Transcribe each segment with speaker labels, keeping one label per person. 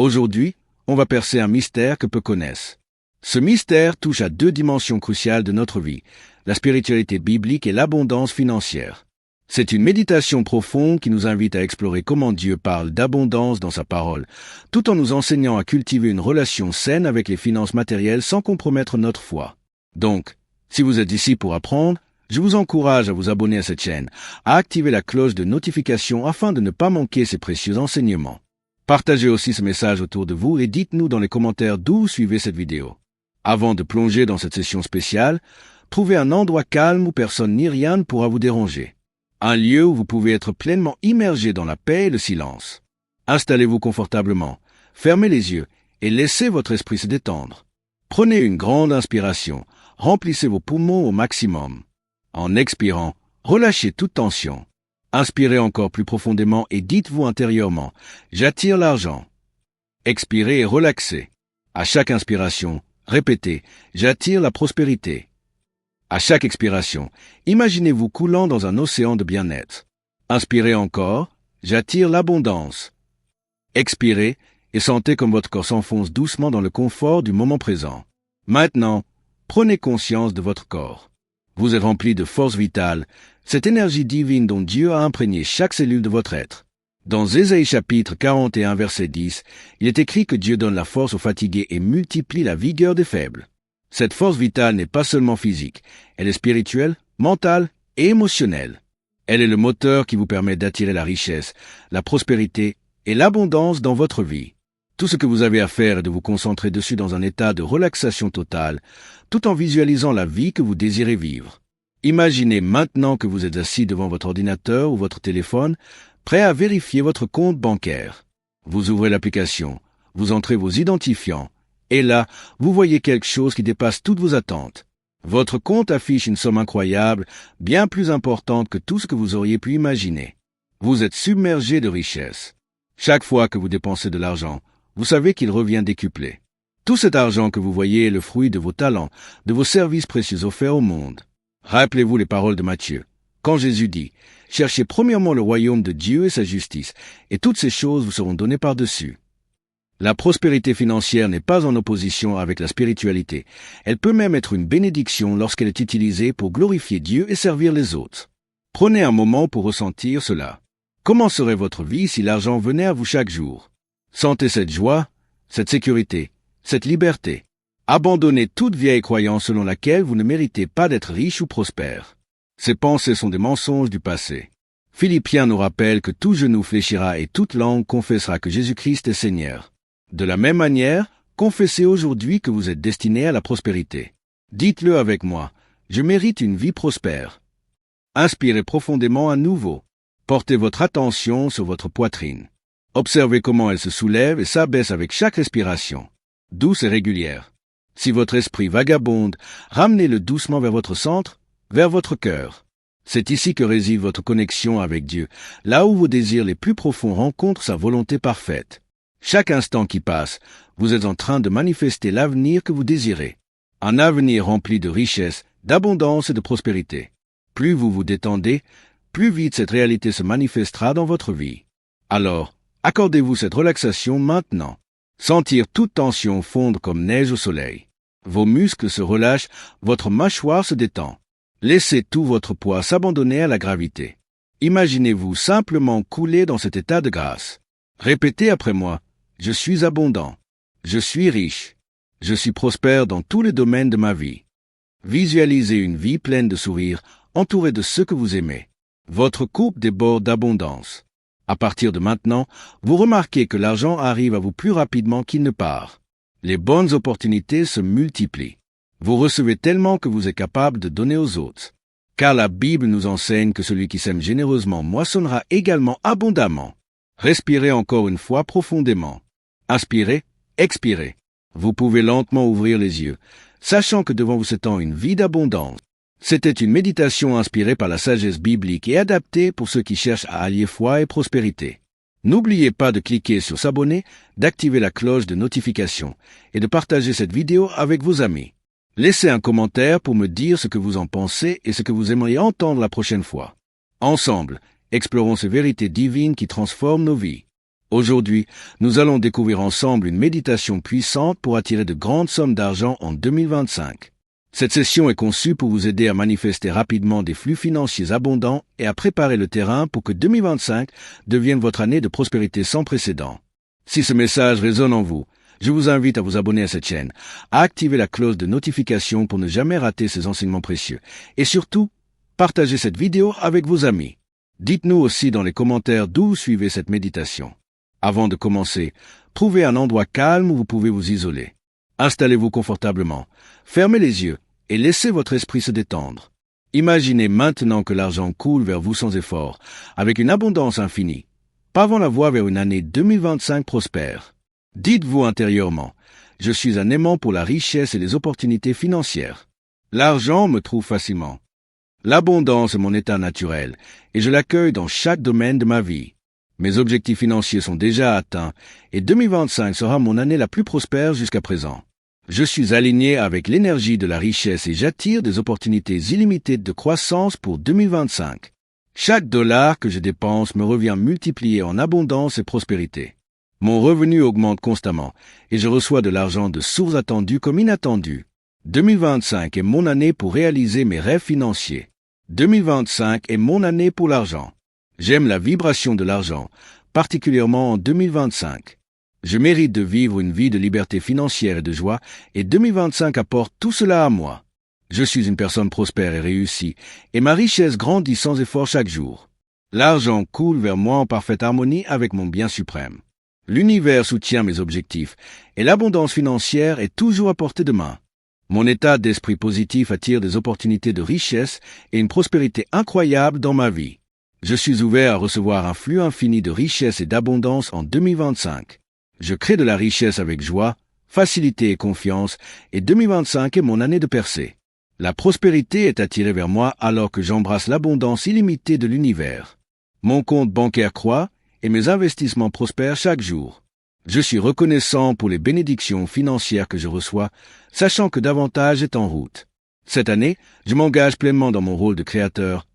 Speaker 1: Aujourd'hui, on va percer un mystère que peu connaissent. Ce mystère touche à deux dimensions cruciales de notre vie, la spiritualité biblique et l'abondance financière. C'est une méditation profonde qui nous invite à explorer comment Dieu parle d'abondance dans sa parole, tout en nous enseignant à cultiver une relation saine avec les finances matérielles sans compromettre notre foi. Donc, si vous êtes ici pour apprendre, je vous encourage à vous abonner à cette chaîne, à activer la cloche de notification afin de ne pas manquer ces précieux enseignements. Partagez aussi ce message autour de vous et dites-nous dans les commentaires d'où vous suivez cette vidéo. Avant de plonger dans cette session spéciale, trouvez un endroit calme où personne ni rien ne pourra vous déranger. Un lieu où vous pouvez être pleinement immergé dans la paix et le silence. Installez-vous confortablement, fermez les yeux et laissez votre esprit se détendre. Prenez une grande inspiration, remplissez vos poumons au maximum. En expirant, relâchez toute tension. Inspirez encore plus profondément et dites-vous intérieurement « J'attire l'argent ». Expirez et relaxez. À chaque inspiration, répétez « J'attire la prospérité ». À chaque expiration, imaginez-vous coulant dans un océan de bien-être. Inspirez encore, j'attire l'abondance. Expirez et sentez comme votre corps s'enfonce doucement dans le confort du moment présent. Maintenant, prenez conscience de votre corps. Vous êtes rempli de force vitale, cette énergie divine dont Dieu a imprégné chaque cellule de votre être. Dans Ésaïe chapitre 41 verset 10, il est écrit que Dieu donne la force aux fatigués et multiplie la vigueur des faibles. Cette force vitale n'est pas seulement physique, elle est spirituelle, mentale et émotionnelle. Elle est le moteur qui vous permet d'attirer la richesse, la prospérité et l'abondance dans votre vie. Tout ce que vous avez à faire est de vous concentrer dessus dans un état de relaxation totale, tout en visualisant la vie que vous désirez vivre. Imaginez maintenant que vous êtes assis devant votre ordinateur ou votre téléphone, prêt à vérifier votre compte bancaire. Vous ouvrez l'application, vous entrez vos identifiants, et là, vous voyez quelque chose qui dépasse toutes vos attentes. Votre compte affiche une somme incroyable, bien plus importante que tout ce que vous auriez pu imaginer. Vous êtes submergé de richesses. Chaque fois que vous dépensez de l'argent, vous savez qu'il revient décuplé. Tout cet argent que vous voyez est le fruit de vos talents, de vos services précieux offerts au monde. Rappelez-vous les paroles de Matthieu, quand Jésus dit « Cherchez premièrement le royaume de Dieu et sa justice, et toutes ces choses vous seront données par-dessus. » La prospérité financière n'est pas en opposition avec la spiritualité. Elle peut même être une bénédiction lorsqu'elle est utilisée pour glorifier Dieu et servir les autres. Prenez un moment pour ressentir cela. Comment serait votre vie si l'argent venait à vous chaque jour? Sentez cette joie, cette sécurité, cette liberté. Abandonnez toute vieille croyance selon laquelle vous ne méritez pas d'être riche ou prospère. Ces pensées sont des mensonges du passé. Philippiens nous rappelle que tout genou fléchira et toute langue confessera que Jésus-Christ est Seigneur. De la même manière, confessez aujourd'hui que vous êtes destiné à la prospérité. Dites-le avec moi, je mérite une vie prospère. Inspirez profondément à nouveau. Portez votre attention sur votre poitrine. Observez comment elle se soulève et s'abaisse avec chaque respiration, douce et régulière. Si votre esprit vagabonde, ramenez-le doucement vers votre centre, vers votre cœur. C'est ici que réside votre connexion avec Dieu, là où vos désirs les plus profonds rencontrent sa volonté parfaite. Chaque instant qui passe, vous êtes en train de manifester l'avenir que vous désirez. Un avenir rempli de richesse, d'abondance et de prospérité. Plus vous vous détendez, plus vite cette réalité se manifestera dans votre vie. Alors, accordez-vous cette relaxation maintenant. Sentir toute tension fondre comme neige au soleil. Vos muscles se relâchent, votre mâchoire se détend. Laissez tout votre poids s'abandonner à la gravité. Imaginez-vous simplement couler dans cet état de grâce. Répétez après moi. Je suis abondant. Je suis riche. Je suis prospère dans tous les domaines de ma vie. Visualisez une vie pleine de sourires, entourée de ceux que vous aimez. Votre coupe déborde d'abondance. À partir de maintenant, vous remarquez que l'argent arrive à vous plus rapidement qu'il ne part. Les bonnes opportunités se multiplient. Vous recevez tellement que vous êtes capable de donner aux autres. Car la Bible nous enseigne que celui qui sème généreusement moissonnera également abondamment. Respirez encore une fois profondément. Inspirez, expirez. Vous pouvez lentement ouvrir les yeux, sachant que devant vous s'étend une vie d'abondance. C'était une méditation inspirée par la sagesse biblique et adaptée pour ceux qui cherchent à allier foi et prospérité. N'oubliez pas de cliquer sur s'abonner, d'activer la cloche de notification et de partager cette vidéo avec vos amis. Laissez un commentaire pour me dire ce que vous en pensez et ce que vous aimeriez entendre la prochaine fois. Ensemble, explorons ces vérités divines qui transforment nos vies. Aujourd'hui, nous allons découvrir ensemble une méditation puissante pour attirer de grandes sommes d'argent en 2025. Cette session est conçue pour vous aider à manifester rapidement des flux financiers abondants et à préparer le terrain pour que 2025 devienne votre année de prospérité sans précédent. Si ce message résonne en vous, je vous invite à vous abonner à cette chaîne, à activer la cloche de notification pour ne jamais rater ces enseignements précieux, et surtout, partagez cette vidéo avec vos amis. Dites-nous aussi dans les commentaires d'où vous suivez cette méditation. Avant de commencer, trouvez un endroit calme où vous pouvez vous isoler. Installez-vous confortablement, fermez les yeux et laissez votre esprit se détendre. Imaginez maintenant que l'argent coule vers vous sans effort, avec une abondance infinie, pavant la voie vers une année 2025 prospère. Dites-vous intérieurement, je suis un aimant pour la richesse et les opportunités financières. L'argent me trouve facilement. L'abondance est mon état naturel et je l'accueille dans chaque domaine de ma vie. Mes objectifs financiers sont déjà atteints et 2025 sera mon année la plus prospère jusqu'à présent. Je suis aligné avec l'énergie de la richesse et j'attire des opportunités illimitées de croissance pour 2025. Chaque dollar que je dépense me revient multiplié en abondance et prospérité. Mon revenu augmente constamment et je reçois de l'argent de sources attendues comme inattendues. 2025 est mon année pour réaliser mes rêves financiers. 2025 est mon année pour l'argent. J'aime la vibration de l'argent, particulièrement en 2025. Je mérite de vivre une vie de liberté financière et de joie, et 2025 apporte tout cela à moi. Je suis une personne prospère et réussie, et ma richesse grandit sans effort chaque jour. L'argent coule vers moi en parfaite harmonie avec mon bien suprême. L'univers soutient mes objectifs, et l'abondance financière est toujours à portée de main. Mon état d'esprit positif attire des opportunités de richesse et une prospérité incroyable dans ma vie. Je suis ouvert à recevoir un flux infini de richesse et d'abondance en 2025. Je crée de la richesse avec joie, facilité et confiance, et 2025 est mon année de percée. La prospérité est attirée vers moi alors que j'embrasse l'abondance illimitée de l'univers. Mon compte bancaire croît et mes investissements prospèrent chaque jour. Je suis reconnaissant pour les bénédictions financières que je reçois, sachant que davantage est en route. Cette année, je m'engage pleinement dans mon rôle de créateur,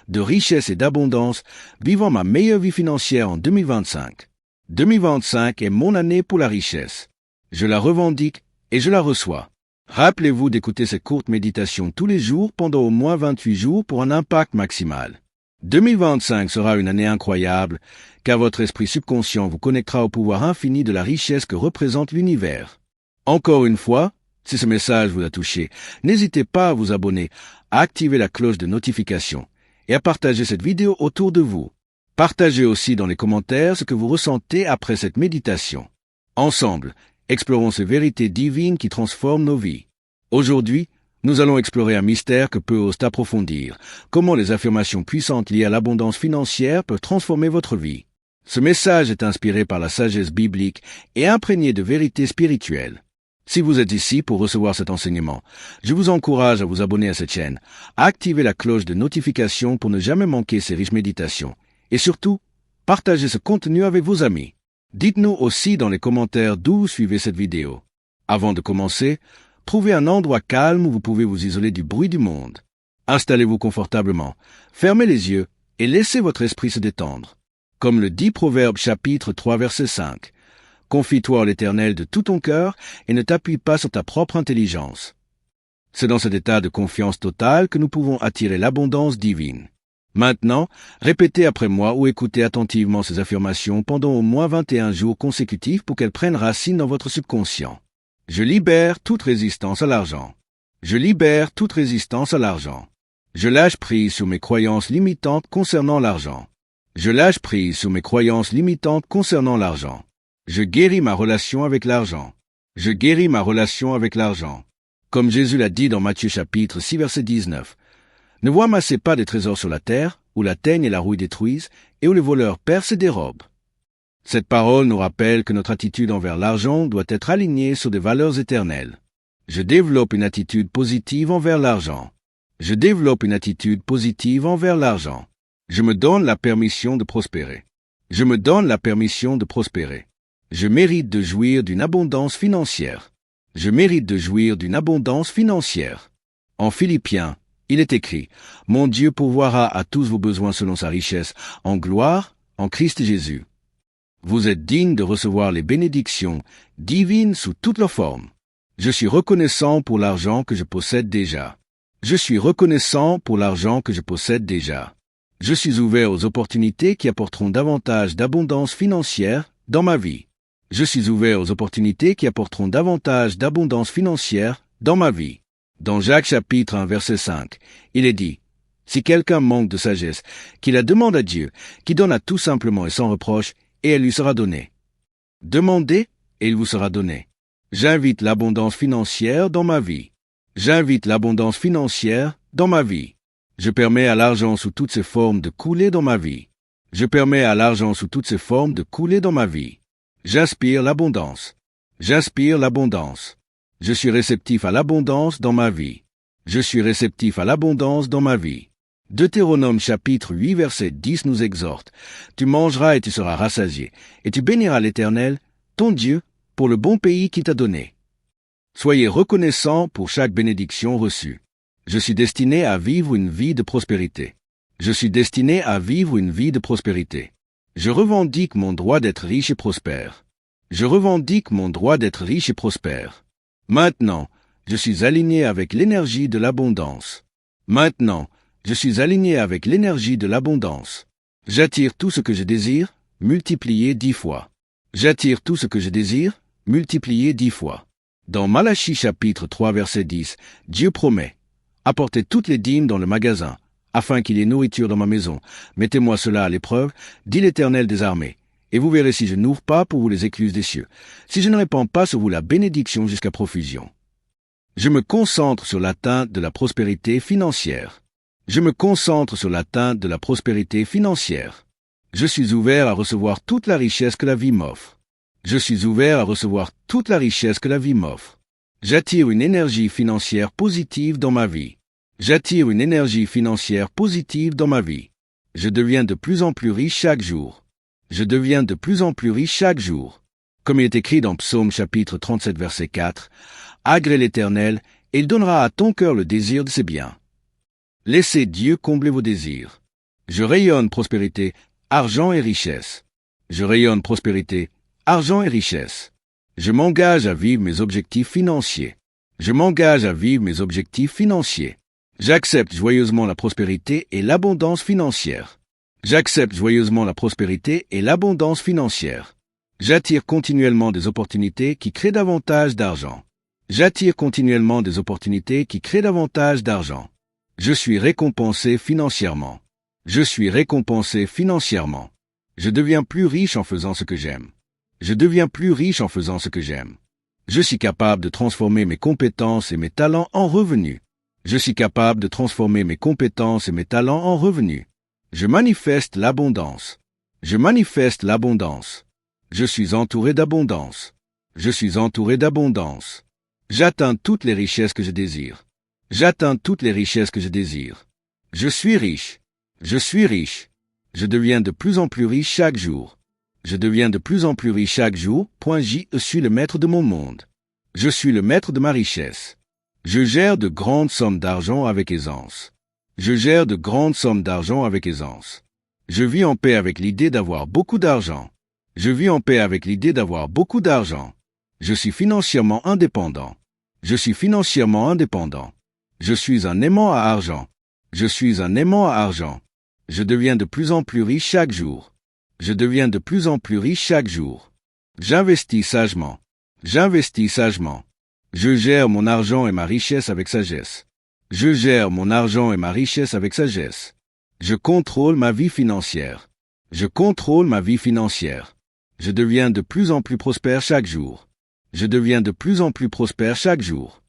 Speaker 1: de richesse et d'abondance, vivant ma meilleure vie financière en 2025. 2025 est mon année pour la richesse. Je la revendique et je la reçois. Rappelez-vous d'écouter cette courte méditation tous les jours pendant au moins 28 jours pour un impact maximal. 2025 sera une année incroyable, car votre esprit subconscient vous connectera au pouvoir infini de la richesse que représente l'univers. Encore une fois, si ce message vous a touché, n'hésitez pas à vous abonner, à activer la cloche de notification et à partager cette vidéo autour de vous. Partagez aussi dans les commentaires ce que vous ressentez après cette méditation. Ensemble, explorons ces vérités divines qui transforment nos vies. Aujourd'hui, nous allons explorer un mystère que peu osent approfondir, comment les affirmations puissantes liées à l'abondance financière peuvent transformer votre vie. Ce message est inspiré par la sagesse biblique et imprégné de vérités spirituelles. Si vous êtes ici pour recevoir cet enseignement, je vous encourage à vous abonner à cette chaîne, à activer la cloche de notification pour ne jamais manquer ces riches méditations, et surtout, partagez ce contenu avec vos amis. Dites-nous aussi dans les commentaires d'où vous suivez cette vidéo. Avant de commencer, trouvez un endroit calme où vous pouvez vous isoler du bruit du monde. Installez-vous confortablement, fermez les yeux et laissez votre esprit se détendre. Comme le dit Proverbe chapitre 3 verset 5. Confie-toi en l'Éternel de tout ton cœur et ne t'appuie pas sur ta propre intelligence. C'est dans cet état de confiance totale que nous pouvons attirer l'abondance divine. Maintenant, répétez après moi ou écoutez attentivement ces affirmations pendant au moins 21 jours consécutifs pour qu'elles prennent racine dans votre subconscient. Je libère toute résistance à l'argent. Je libère toute résistance à l'argent. Je lâche prise sur mes croyances limitantes concernant l'argent. Je lâche prise sur mes croyances limitantes concernant l'argent. Je guéris ma relation avec l'argent. Je guéris ma relation avec l'argent. Comme Jésus l'a dit dans Matthieu chapitre 6 verset 19. Ne vous amassez pas des trésors sur la terre, où la teigne et la rouille détruisent, et où les voleurs percent et dérobent. Cette parole nous rappelle que notre attitude envers l'argent doit être alignée sur des valeurs éternelles. Je développe une attitude positive envers l'argent. Je développe une attitude positive envers l'argent. Je me donne la permission de prospérer. Je me donne la permission de prospérer. Je mérite de jouir d'une abondance financière. Je mérite de jouir d'une abondance financière. En Philippiens, il est écrit, « Mon Dieu pourvoira à tous vos besoins selon sa richesse, en gloire, en Christ Jésus. » Vous êtes digne de recevoir les bénédictions divines sous toutes leurs formes. Je suis reconnaissant pour l'argent que je possède déjà. Je suis reconnaissant pour l'argent que je possède déjà. Je suis ouvert aux opportunités qui apporteront davantage d'abondance financière dans ma vie. Je suis ouvert aux opportunités qui apporteront davantage d'abondance financière dans ma vie. Dans Jacques chapitre 1 verset 5, il est dit, « Si quelqu'un manque de sagesse, qu'il la demande à Dieu, qui donne à tout simplement et sans reproche, et elle lui sera donnée. Demandez, et il vous sera donné. » J'invite l'abondance financière dans ma vie. J'invite l'abondance financière dans ma vie. Je permets à l'argent sous toutes ses formes de couler dans ma vie. Je permets à l'argent sous toutes ses formes de couler dans ma vie. J'inspire l'abondance. J'inspire l'abondance. Je suis réceptif à l'abondance dans ma vie. Je suis réceptif à l'abondance dans ma vie. Deutéronome chapitre 8 verset 10 nous exhorte. Tu mangeras et tu seras rassasié, et tu béniras l'Éternel, ton Dieu, pour le bon pays qu'il t'a donné. Soyez reconnaissants pour chaque bénédiction reçue. Je suis destiné à vivre une vie de prospérité. Je suis destiné à vivre une vie de prospérité. Je revendique mon droit d'être riche et prospère. Je revendique mon droit d'être riche et prospère. Maintenant, je suis aligné avec l'énergie de l'abondance. Maintenant, je suis aligné avec l'énergie de l'abondance. J'attire tout ce que je désire, multiplié 10 fois. J'attire tout ce que je désire, multiplié 10 fois. Dans Malachie chapitre 3 verset 10, Dieu promet, « Apportez toutes les dîmes dans le magasin, afin qu'il y ait nourriture dans ma maison. Mettez-moi cela à l'épreuve, dit l'Éternel des armées, et vous verrez si je n'ouvre pas pour vous les écluses des cieux, si je ne répands pas sur vous la bénédiction jusqu'à profusion. » Je me concentre sur l'atteinte de la prospérité financière. Je me concentre sur l'atteinte de la prospérité financière. Je suis ouvert à recevoir toute la richesse que la vie m'offre. Je suis ouvert à recevoir toute la richesse que la vie m'offre. J'attire une énergie financière positive dans ma vie. J'attire une énergie financière positive dans ma vie. Je deviens de plus en plus riche chaque jour. Je deviens de plus en plus riche chaque jour. Comme il est écrit dans Psaume chapitre 37 verset 4, « Agrée l'Éternel, et il donnera à ton cœur le désir de ses biens. » Laissez Dieu combler vos désirs. Je rayonne prospérité, argent et richesse. Je rayonne prospérité, argent et richesse. Je m'engage à vivre mes objectifs financiers. Je m'engage à vivre mes objectifs financiers. J'accepte joyeusement la prospérité et l'abondance financière. J'accepte joyeusement la prospérité et l'abondance financière. J'attire continuellement des opportunités qui créent davantage d'argent. J'attire continuellement des opportunités qui créent davantage d'argent. Je suis récompensé financièrement. Je suis récompensé financièrement. Je deviens plus riche en faisant ce que j'aime. Je deviens plus riche en faisant ce que j'aime. Je suis capable de transformer mes compétences et mes talents en revenus. Je suis capable de transformer mes compétences et mes talents en revenus. Je manifeste l'abondance. Je manifeste l'abondance. Je suis entouré d'abondance. Je suis entouré d'abondance. J'atteins toutes les richesses que je désire. J'atteins toutes les richesses que je désire. Je suis riche. Je suis riche. Je deviens de plus en plus riche chaque jour. Je deviens de plus en plus riche chaque jour. Je suis le maître de mon monde. Je suis le maître de ma richesse. Je gère de grandes sommes d'argent avec aisance. Je gère de grandes sommes d'argent avec aisance. Je vis en paix avec l'idée d'avoir beaucoup d'argent. Je vis en paix avec l'idée d'avoir beaucoup d'argent. Je suis financièrement indépendant. Je suis financièrement indépendant. Je suis un aimant à argent. Je suis un aimant à argent. Je deviens de plus en plus riche chaque jour. Je deviens de plus en plus riche chaque jour. J'investis sagement. J'investis sagement. Je gère mon argent et ma richesse avec sagesse. Je gère mon argent et ma richesse avec sagesse. Je contrôle ma vie financière. Je contrôle ma vie financière. Je deviens de plus en plus prospère chaque jour. Je deviens de plus en plus prospère chaque jour.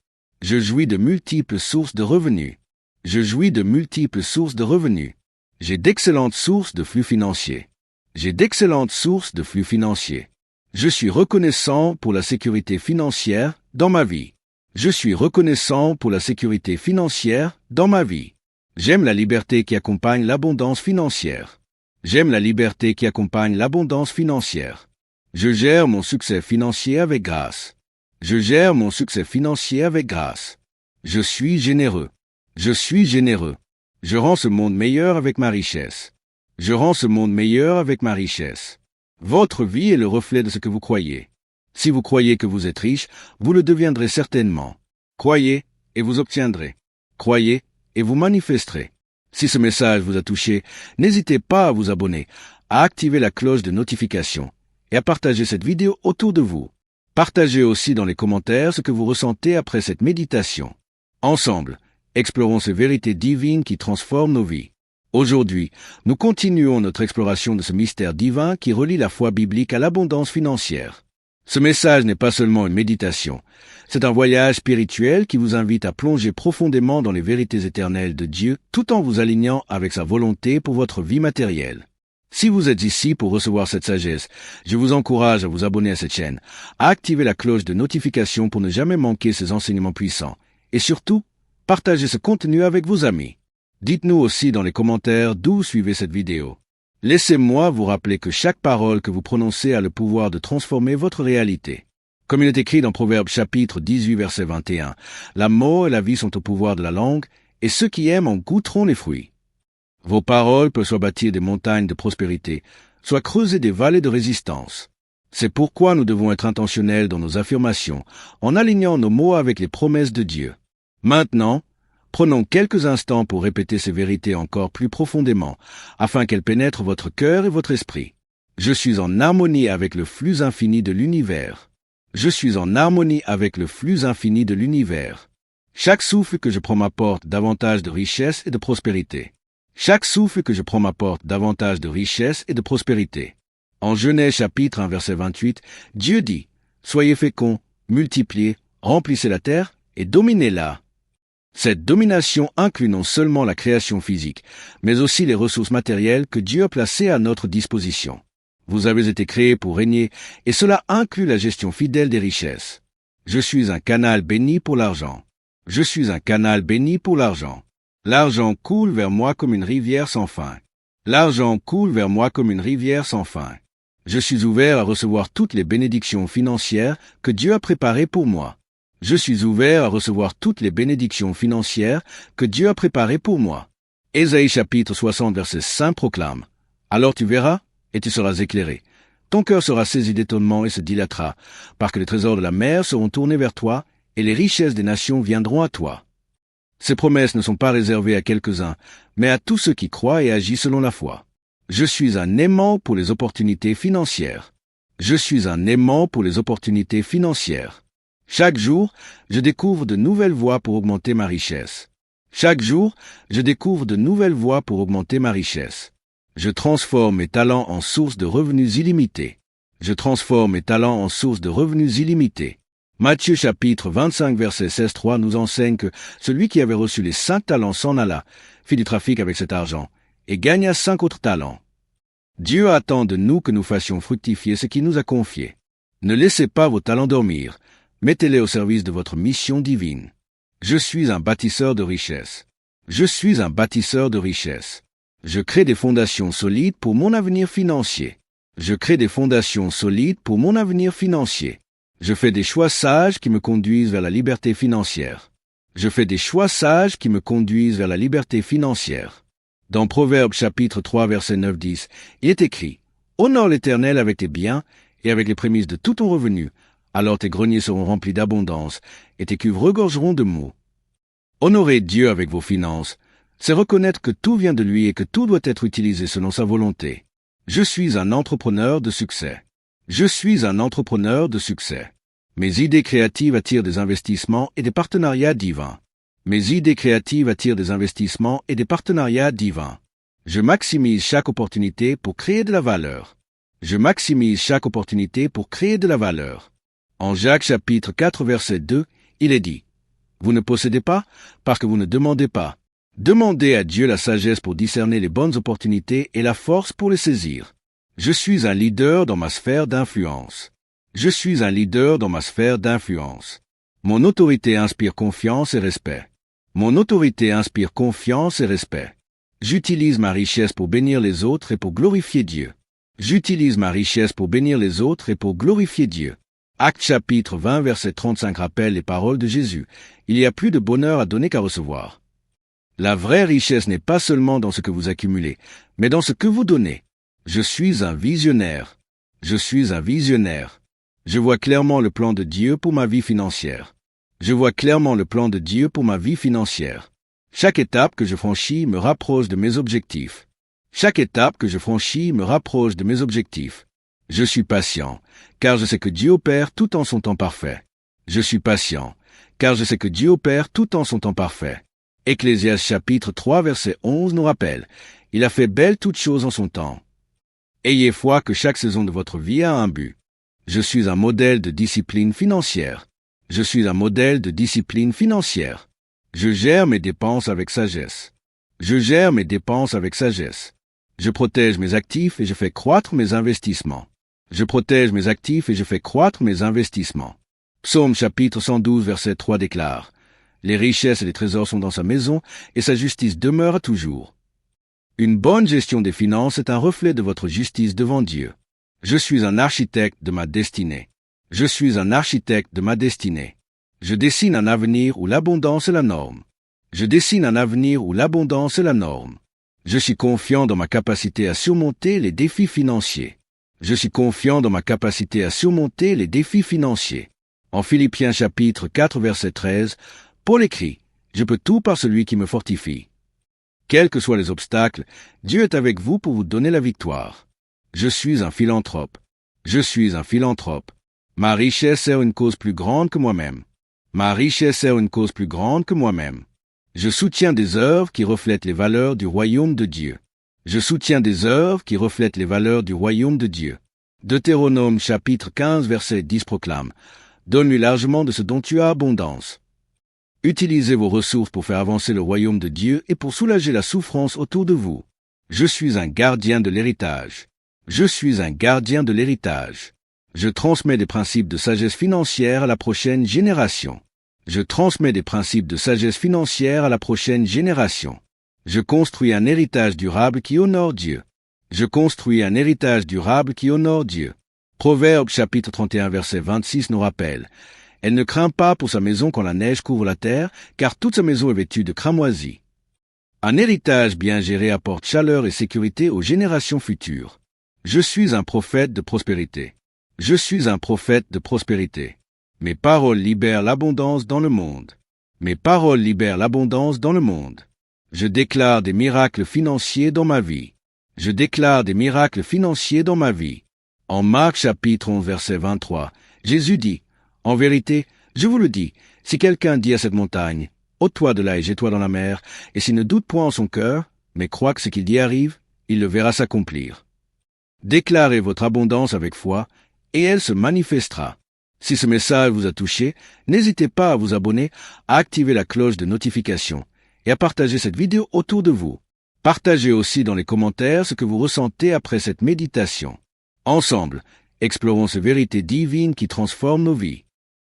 Speaker 1: Je jouis de multiples sources de revenus. Je jouis de multiples sources de revenus. J'ai d'excellentes sources de flux financiers. J'ai d'excellentes sources de flux financiers. Je suis reconnaissant pour la sécurité financière dans ma vie. Je suis reconnaissant pour la sécurité financière dans ma vie. J'aime la liberté qui accompagne l'abondance financière. J'aime la liberté qui accompagne l'abondance financière. Je gère mon succès financier avec grâce. Je gère mon succès financier avec grâce. Je suis généreux. Je suis généreux. Je rends ce monde meilleur avec ma richesse. Je rends ce monde meilleur avec ma richesse. Votre vie est le reflet de ce que vous croyez. Si vous croyez que vous êtes riche, vous le deviendrez certainement. Croyez et vous obtiendrez. Croyez et vous manifesterez. Si ce message vous a touché, n'hésitez pas à vous abonner, à activer la cloche de notification et à partager cette vidéo autour de vous. Partagez aussi dans les commentaires ce que vous ressentez après cette méditation. Ensemble, explorons ces vérités divines qui transforment nos vies. Aujourd'hui, nous continuons notre exploration de ce mystère divin qui relie la foi biblique à l'abondance financière. Ce message n'est pas seulement une méditation, c'est un voyage spirituel qui vous invite à plonger profondément dans les vérités éternelles de Dieu tout en vous alignant avec sa volonté pour votre vie matérielle. Si vous êtes ici pour recevoir cette sagesse, je vous encourage à vous abonner à cette chaîne, à activer la cloche de notification pour ne jamais manquer ces enseignements puissants, et surtout, partagez ce contenu avec vos amis. Dites-nous aussi dans les commentaires d'où suivez cette vidéo. Laissez-moi vous rappeler que chaque parole que vous prononcez a le pouvoir de transformer votre réalité. Comme il est écrit dans Proverbes chapitre 18 verset 21, « La mort et la vie sont au pouvoir de la langue, et ceux qui aiment en goûteront les fruits. » Vos paroles peuvent soit bâtir des montagnes de prospérité, soit creuser des vallées de résistance. C'est pourquoi nous devons être intentionnels dans nos affirmations, en alignant nos mots avec les promesses de Dieu. Maintenant, prenons quelques instants pour répéter ces vérités encore plus profondément, afin qu'elles pénètrent votre cœur et votre esprit. Je suis en harmonie avec le flux infini de l'univers. Je suis en harmonie avec le flux infini de l'univers. Chaque souffle que je prends m'apporte davantage de richesse et de prospérité. Chaque souffle que je prends m'apporte davantage de richesse et de prospérité. En Genèse chapitre 1 verset 28, Dieu dit, « Soyez féconds, multipliez, remplissez la terre et dominez-la. » Cette domination inclut non seulement la création physique, mais aussi les ressources matérielles que Dieu a placées à notre disposition. Vous avez été créés pour régner, et cela inclut la gestion fidèle des richesses. Je suis un canal béni pour l'argent. Je suis un canal béni pour l'argent. L'argent coule vers moi comme une rivière sans fin. L'argent coule vers moi comme une rivière sans fin. Je suis ouvert à recevoir toutes les bénédictions financières que Dieu a préparées pour moi. Je suis ouvert à recevoir toutes les bénédictions financières que Dieu a préparées pour moi. Ésaïe chapitre 60 verset 5 proclame, « Alors tu verras, et tu seras éclairé. Ton cœur sera saisi d'étonnement et se dilatera, parce que les trésors de la mer seront tournés vers toi, et les richesses des nations viendront à toi. » Ces promesses ne sont pas réservées à quelques-uns, mais à tous ceux qui croient et agissent selon la foi. Je suis un aimant pour les opportunités financières. Je suis un aimant pour les opportunités financières. Chaque jour, je découvre de nouvelles voies pour augmenter ma richesse. Chaque jour, je découvre de nouvelles voies pour augmenter ma richesse. Je transforme mes talents en source de revenus illimités. Je transforme mes talents en source de revenus illimités. Matthieu chapitre 25 verset 16-3 nous enseigne que celui qui avait reçu les 5 talents s'en alla, fit du trafic avec cet argent, et gagna 5 autres talents. Dieu attend de nous que nous fassions fructifier ce qu'il nous a confié. Ne laissez pas vos talents dormir. Mettez-les au service de votre mission divine. Je suis un bâtisseur de richesse. Je suis un bâtisseur de richesse. Je crée des fondations solides pour mon avenir financier. Je crée des fondations solides pour mon avenir financier. Je fais des choix sages qui me conduisent vers la liberté financière. Je fais des choix sages qui me conduisent vers la liberté financière. Dans Proverbes chapitre 3 verset 9-10, il est écrit, « Honore l'Éternel avec tes biens et avec les prémices de tout ton revenu, alors tes greniers seront remplis d'abondance, et tes cuves regorgeront de mots. » Honorer Dieu avec vos finances, c'est reconnaître que tout vient de lui et que tout doit être utilisé selon sa volonté. Je suis un entrepreneur de succès. Je suis un entrepreneur de succès. Mes idées créatives attirent des investissements et des partenariats divins. Mes idées créatives attirent des investissements et des partenariats divins. Je maximise chaque opportunité pour créer de la valeur. Je maximise chaque opportunité pour créer de la valeur. En Jacques chapitre 4 verset 2, il est dit, « Vous ne possédez pas parce que vous ne demandez pas. Demandez à Dieu la sagesse pour discerner les bonnes opportunités et la force pour les saisir. Je suis un leader dans ma sphère d'influence. Je suis un leader dans ma sphère d'influence. Mon autorité inspire confiance et respect. Mon autorité inspire confiance et respect. J'utilise ma richesse pour bénir les autres et pour glorifier Dieu. J'utilise ma richesse pour bénir les autres et pour glorifier Dieu. » Actes chapitre 20 verset 35 rappelle les paroles de Jésus. Il y a plus de bonheur à donner qu'à recevoir. La vraie richesse n'est pas seulement dans ce que vous accumulez, mais dans ce que vous donnez. Je suis un visionnaire. Je suis un visionnaire. Je vois clairement le plan de Dieu pour ma vie financière. Je vois clairement le plan de Dieu pour ma vie financière. Chaque étape que je franchis me rapproche de mes objectifs. Chaque étape que je franchis me rapproche de mes objectifs. Je suis patient, car je sais que Dieu opère tout en son temps parfait. Je suis patient, car je sais que Dieu opère tout en son temps parfait. Ecclésiaste chapitre 3 verset 11 nous rappelle, « Il a fait belle toute chose en son temps. » Ayez foi que chaque saison de votre vie a un but. Je suis un modèle de discipline financière. Je suis un modèle de discipline financière. Je gère mes dépenses avec sagesse. Je gère mes dépenses avec sagesse. Je protège mes actifs et je fais croître mes investissements. Je protège mes actifs et je fais croître mes investissements. Psaume chapitre 112 verset 3 déclare, « Les richesses et les trésors sont dans sa maison, et sa justice demeure à toujours. » Une bonne gestion des finances est un reflet de votre justice devant Dieu. Je suis un architecte de ma destinée. Je suis un architecte de ma destinée. Je dessine un avenir où l'abondance est la norme. Je dessine un avenir où l'abondance est la norme. Je suis confiant dans ma capacité à surmonter les défis financiers. Je suis confiant dans ma capacité à surmonter les défis financiers. En Philippiens chapitre 4 verset 13, Paul écrit, « Je peux tout par celui qui me fortifie. » Quels que soient les obstacles, Dieu est avec vous pour vous donner la victoire. Je suis un philanthrope. Je suis un philanthrope. Ma richesse sert une cause plus grande que moi-même. Ma richesse sert une cause plus grande que moi-même. Je soutiens des œuvres qui reflètent les valeurs du royaume de Dieu. Je soutiens des œuvres qui reflètent les valeurs du royaume de Dieu. Deutéronome chapitre 15 verset 10 proclame, « Donne-lui largement de ce dont tu as abondance. » Utilisez vos ressources pour faire avancer le royaume de Dieu et pour soulager la souffrance autour de vous. Je suis un gardien de l'héritage. Je suis un gardien de l'héritage. Je transmets des principes de sagesse financière à la prochaine génération. Je transmets des principes de sagesse financière à la prochaine génération. Je construis un héritage durable qui honore Dieu. Je construis un héritage durable qui honore Dieu. Proverbe chapitre 31 verset 26 nous rappelle, « Elle ne craint pas pour sa maison quand la neige couvre la terre, car toute sa maison est vêtue de cramoisis. » Un héritage bien géré apporte chaleur et sécurité aux générations futures. Je suis un prophète de prospérité. Je suis un prophète de prospérité. Mes paroles libèrent l'abondance dans le monde. Mes paroles libèrent l'abondance dans le monde. Je déclare des miracles financiers dans ma vie. Je déclare des miracles financiers dans ma vie. En Marc chapitre 11 verset 23, Jésus dit, « En vérité, je vous le dis, si quelqu'un dit à cette montagne, « ôte-toi de là et jette-toi dans la mer », et s'il ne doute point en son cœur, mais croit que ce qu'il dit arrive, il le verra s'accomplir. » Déclarez votre abondance avec foi, et elle se manifestera. Si ce message vous a touché, n'hésitez pas à vous abonner, à activer la cloche de notification et à partager cette vidéo autour de vous. Partagez aussi dans les commentaires ce que vous ressentez après cette méditation. Ensemble, explorons ces vérités divines qui transforment nos vies.